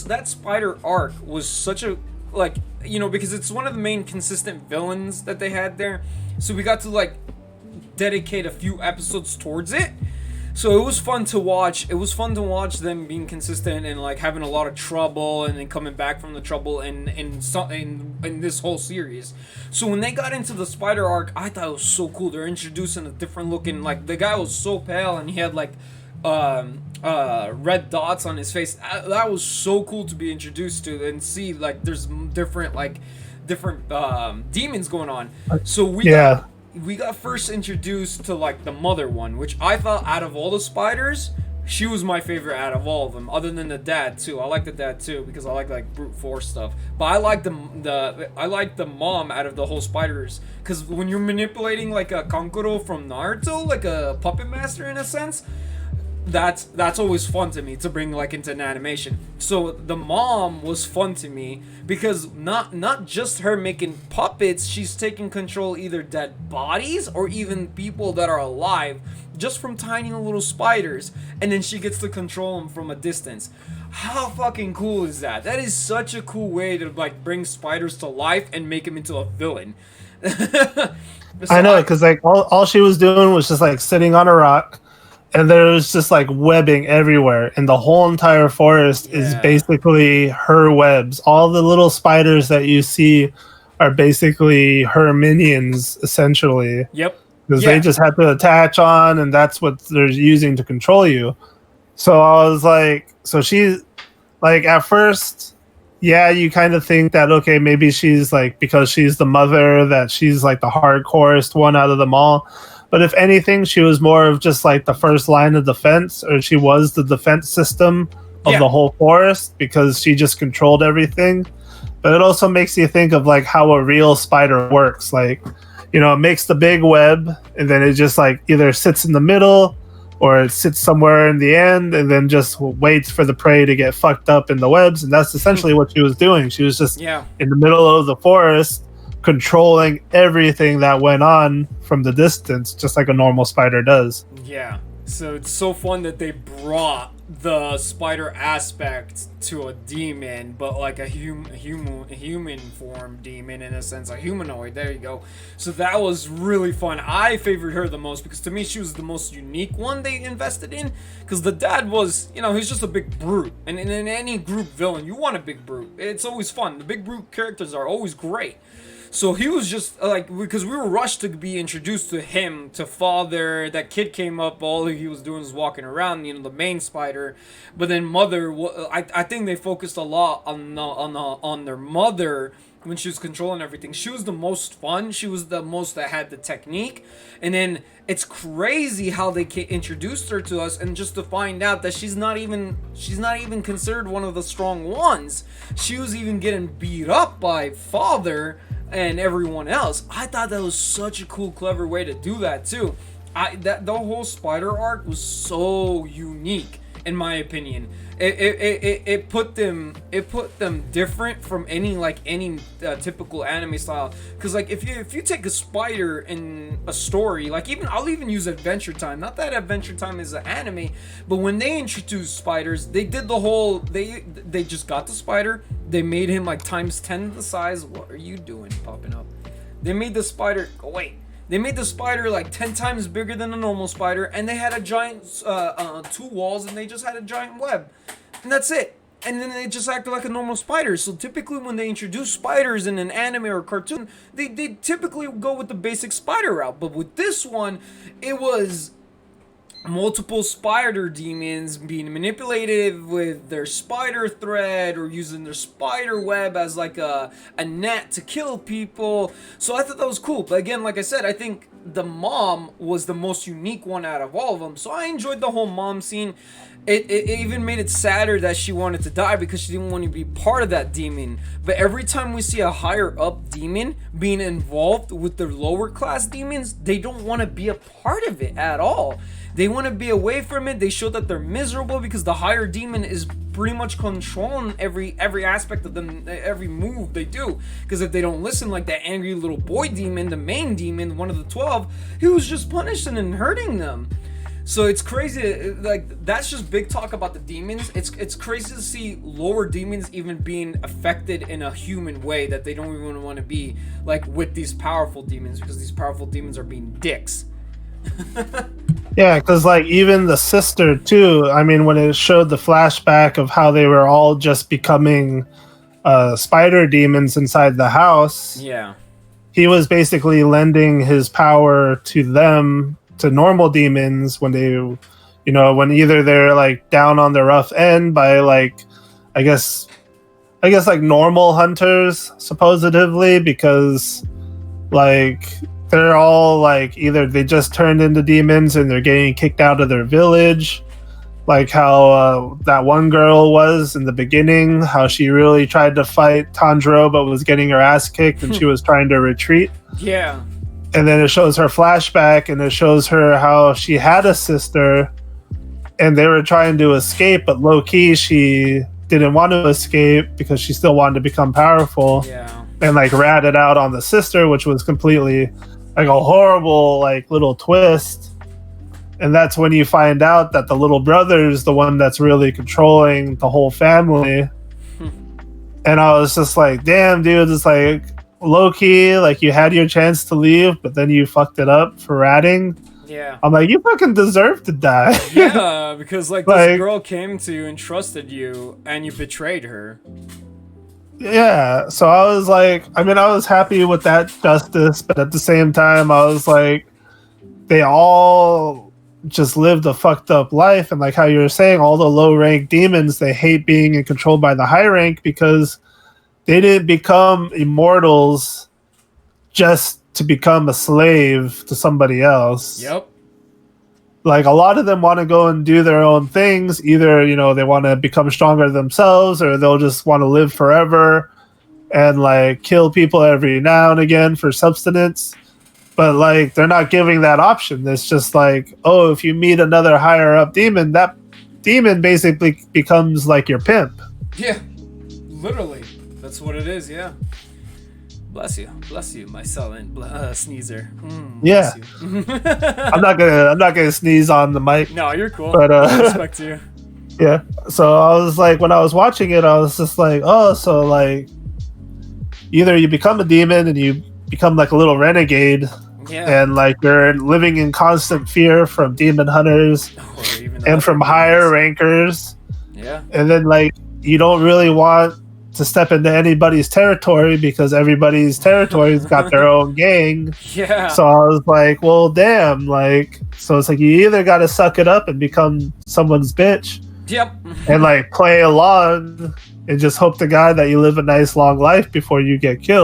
that spider arc was such a, like, you know, because it's one of the main consistent villains that they had there, so we got to like dedicate a few episodes towards it. So it was fun to watch. It was fun to watch them being consistent and like having a lot of trouble and then coming back from the trouble in this whole series. So when they got into the spider arc, I thought it was so cool. They're introducing a different looking, like the guy was so pale and he had like red dots on his face. That was so cool to be introduced to and see like there's different demons going on. So we got first introduced to like the mother one, which I thought out of all the spiders, she was my favorite out of all of them, other than the dad too. I like the dad too because I like brute force stuff. But I like the mom out of the whole spiders, because when you're manipulating like a Kankuro from Naruto, like a puppet master in a sense, that's always fun to me to bring like into an animation. So the mom was fun to me because not just her making puppets, she's taking control either dead bodies or even people that are alive just from tiny little spiders, and then she gets to control them from a distance. How fucking cool is that? That is such a cool way to like bring spiders to life and make them into a villain. I know, because like all she was doing was just like sitting on a rock, and there was just like webbing everywhere, and the whole entire forest is basically her webs. All the little spiders that you see are basically her minions, essentially. Yep. Because they just have to attach on, and that's what they're using to control you. So I was like, so she's like, at first, yeah, you kind of think that, okay, maybe she's like, because she's the mother, that she's like the hardcorest one out of them all. But if anything, she was more of just like the first line of defense, or she was the defense system of the whole forest, because she just controlled everything. But it also makes you think of like how a real spider works. Like, you know, it makes the big web, and then it just like either sits in the middle or it sits somewhere in the end, and then just waits for the prey to get fucked up in the webs. And that's essentially what she was doing. She was just in the middle of the forest, controlling everything that went on from the distance, just like a normal spider does. Yeah. So it's so fun that they brought the spider aspect to a demon, but like a human form demon, in a sense, a humanoid. There you go. So that was really fun. I favored her the most because to me she was the most unique one they invested in. Because the dad was, you know, he's just a big brute, and in any group villain, you want a big brute. It's always fun. The big brute characters are always great. So he was just like, because we were rushed to be introduced to him, to father. That kid came up, all he was doing was walking around, you know, the main spider. But then mother, I think they focused a lot on their mother when she was controlling everything. She was the most fun. She was the most that had the technique. And then it's crazy how they introduced her to us, and just to find out that she's not even considered one of the strong ones. She was even getting beat up by father and everyone else. I thought that was such a cool, clever way to do that too. The whole spider arc was so unique, in my opinion. It put them different from any typical anime style. Because like if you take a spider in a story, like I'll even use Adventure Time. Not that Adventure Time is an anime, but when they introduced spiders, they did the whole they just got the spider, they made him like times 10 the size. What are you doing popping up? They made the spider They made the spider like 10 times bigger than a normal spider, and they had a giant 2 walls, and they just had a giant web. And that's it. And then they just acted like a normal spider. So typically when they introduce spiders in an anime or cartoon, they typically go with the basic spider route. But with this one, it was multiple spider demons being manipulated with their spider thread or using their spider web as like a net to kill people. So I thought that was cool. But again, like I said, I think the mom was the most unique one out of all of them. So I enjoyed the whole mom scene. It even made it sadder that she wanted to die because she didn't want to be part of that demon. But every time we see a higher up demon being involved with the lower class demons, they don't want to be a part of it at all. They want to be away from it. They show that they're miserable because the higher demon is pretty much controlling every aspect of them, every move they do. Because if they don't listen, like that angry little boy demon, the main demon, one of the 12, he was just punishing and hurting them. So it's crazy, like that's just big talk about the demons. It's crazy to see lower demons even being affected in a human way that they don't even want to be, like with these powerful demons, because these powerful demons are being dicks. Yeah, because like even the sister too. I mean, when it showed the flashback of how they were all just becoming spider demons inside the house, Yeah. he was basically lending his power to them, to normal demons, when they, when either they're like down on the rough end by like, I guess like normal hunters supposedly, because like they're all like either they just turned into demons and they're getting kicked out of their village, like how that one girl was in the beginning, how she really tried to fight Tanjiro but was getting her ass kicked and she was trying to retreat. Yeah. And then it shows her flashback and it shows her how she had a sister and they were trying to escape, but low-key she didn't want to escape because she still wanted to become powerful. Yeah. And like ratted out on the sister, which was completely like a horrible like little twist. And that's when you find out that the little brother is the one that's really controlling the whole family. And I was just like, damn, dude, it's like low-key, like you had your chance to leave, but then you fucked it up for ratting. Yeah. I'm like, you fucking deserve to die. Yeah, because like this girl came to you and trusted you and you betrayed her. Yeah, so I was like, I mean, I was happy with that justice, but at the same time, I was like, they all just lived a fucked up life. And like how you were saying, all the low rank demons, they hate being controlled by the high rank because they didn't become immortals just to become a slave to somebody else. Yep. Like a lot of them want to go and do their own things. Either, they want to become stronger themselves, or they'll just want to live forever and like kill people every now and again for subsistence. But like they're not giving that option. It's just like, oh, if you meet another higher up demon, that demon basically becomes like your pimp. Yeah. Literally. That's what it is, yeah. Bless you, my silent sneezer. Yeah. I'm not gonna sneeze on the mic. No, you're cool. But I respect you. Yeah. So I was like, when I was watching it, I was just like, oh, so like either you become a demon and you become like a little renegade, and like you're living in constant fear from demon hunters and from higher rankers. Yeah. And then like you don't really want to step into anybody's territory because everybody's territory's got their own gang. Yeah. So I was like, well, damn, like, so it's like you either got to suck it up and become someone's bitch. Yep. And like play along and just hope to God that you live a nice long life before you get killed.